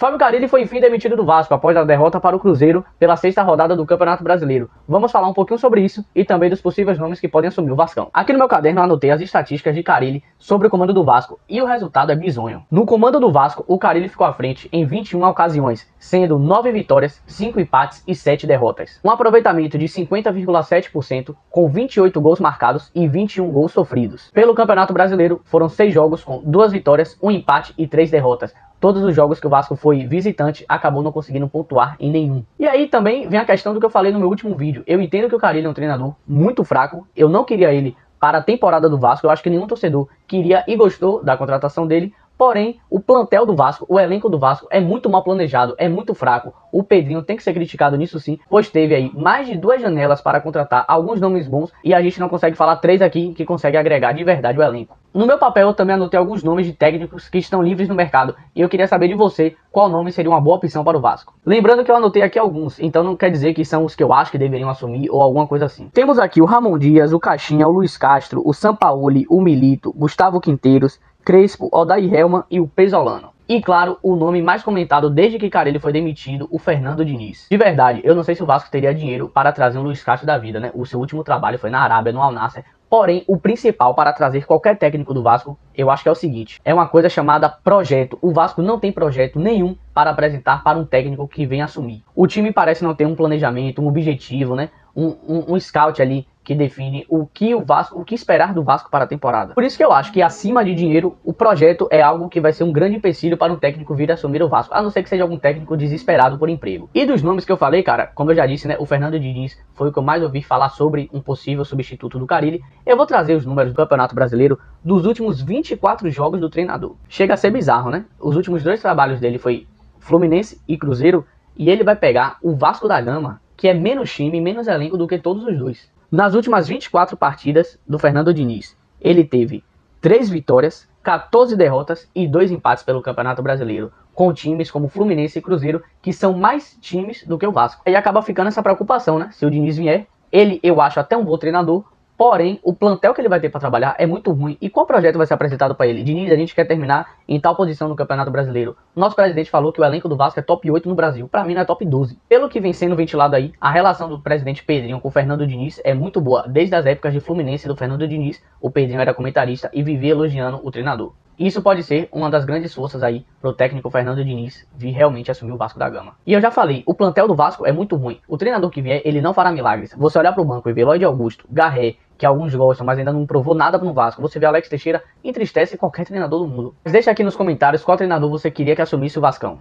Fábio Carille foi enfim demitido do Vasco após a derrota para o Cruzeiro pela 6ª rodada do Campeonato Brasileiro. Vamos falar um pouquinho sobre isso e também dos possíveis nomes que podem assumir o Vascão. Aqui no meu caderno eu anotei as estatísticas de Carille sobre o comando do Vasco e o resultado é bizonho. No comando do Vasco, o Carille ficou à frente em 21 ocasiões, sendo 9 vitórias, 5 empates e 7 derrotas. Um aproveitamento de 50,7% com 28 gols marcados e 21 gols sofridos. Pelo Campeonato Brasileiro, foram 6 jogos com 2 vitórias, 1 empate e 3 derrotas. Todos os jogos que o Vasco foi visitante acabou não conseguindo pontuar em nenhum. E aí também vem a questão do que eu falei no meu último vídeo. Eu entendo que o Carille é um treinador muito fraco. Eu não queria ele para a temporada do Vasco. Eu acho que nenhum torcedor queria e gostou da contratação dele. Porém, o plantel do Vasco, o elenco do Vasco é muito mal planejado, é muito fraco. O Pedrinho tem que ser criticado nisso sim, pois teve aí mais de 2 janelas para contratar alguns nomes bons e a gente não consegue falar 3 aqui que consegue agregar de verdade o elenco. No meu papel eu também anotei alguns nomes de técnicos que estão livres no mercado e eu queria saber de você qual nome seria uma boa opção para o Vasco. Lembrando que eu anotei aqui alguns, então não quer dizer que são os que eu acho que deveriam assumir ou alguma coisa assim. Temos aqui o Ramon Dias, o Caixinha, o Luiz Castro, o Sampaoli, o Milito, Gustavo Quinteiros, Crespo, Odair Helman e o Pesolano. E claro, o nome mais comentado desde que Carille foi demitido, o Fernando Diniz. De verdade, eu não sei se o Vasco teria dinheiro para trazer um Luiz Castro da vida, né? O seu último trabalho foi na Arábia, no Al Nassr. Porém, o principal para trazer qualquer técnico do Vasco, eu acho que é o seguinte. É uma coisa chamada projeto. O Vasco não tem projeto nenhum para apresentar para um técnico que vem assumir. O time parece não ter um planejamento, um objetivo, né? Um scout ali que define o que esperar do Vasco para a temporada. Por isso que eu acho que acima de dinheiro, o projeto é algo que vai ser um grande empecilho para um técnico vir assumir o Vasco, a não ser que seja algum técnico desesperado por emprego. E dos nomes que eu falei, cara, como eu já disse, né, o Fernando Diniz foi o que eu mais ouvi falar sobre um possível substituto do Carille. Eu vou trazer os números do Campeonato Brasileiro dos últimos 24 jogos do treinador. Chega a ser bizarro, né? Os últimos 2 trabalhos dele foi Fluminense e Cruzeiro, e ele vai pegar o Vasco da Gama, que é menos time, menos elenco do que todos os dois. Nas últimas 24 partidas do Fernando Diniz, ele teve 3 vitórias, 14 derrotas e 2 empates pelo Campeonato Brasileiro, com times como Fluminense e Cruzeiro, que são mais times do que o Vasco. Aí acaba ficando essa preocupação, né? Se o Diniz vier, ele eu acho até um bom treinador, porém o plantel que ele vai ter para trabalhar é muito ruim. E qual projeto vai ser apresentado para ele? Diniz, a gente quer terminar em tal posição no Campeonato Brasileiro. Nosso presidente falou que o elenco do Vasco é top 8 no Brasil. Para mim não é top 12. Pelo que vem sendo ventilado aí, a relação do presidente Pedrinho com o Fernando Diniz é muito boa. Desde as épocas de Fluminense do Fernando Diniz, o Pedrinho era comentarista e vivia elogiando o treinador. Isso pode ser uma das grandes forças aí pro técnico Fernando Diniz vir realmente assumir o Vasco da Gama. E eu já falei, o plantel do Vasco é muito ruim. O treinador que vier, ele não fará milagres. Você olhar pro banco e ver Lloyd Augusto, Garré, que alguns gostam, mas ainda não provou nada no Vasco. Você vê Alex Teixeira, entristece qualquer treinador do mundo. Mas deixa aqui nos comentários qual treinador você queria que assumisse o Vascão.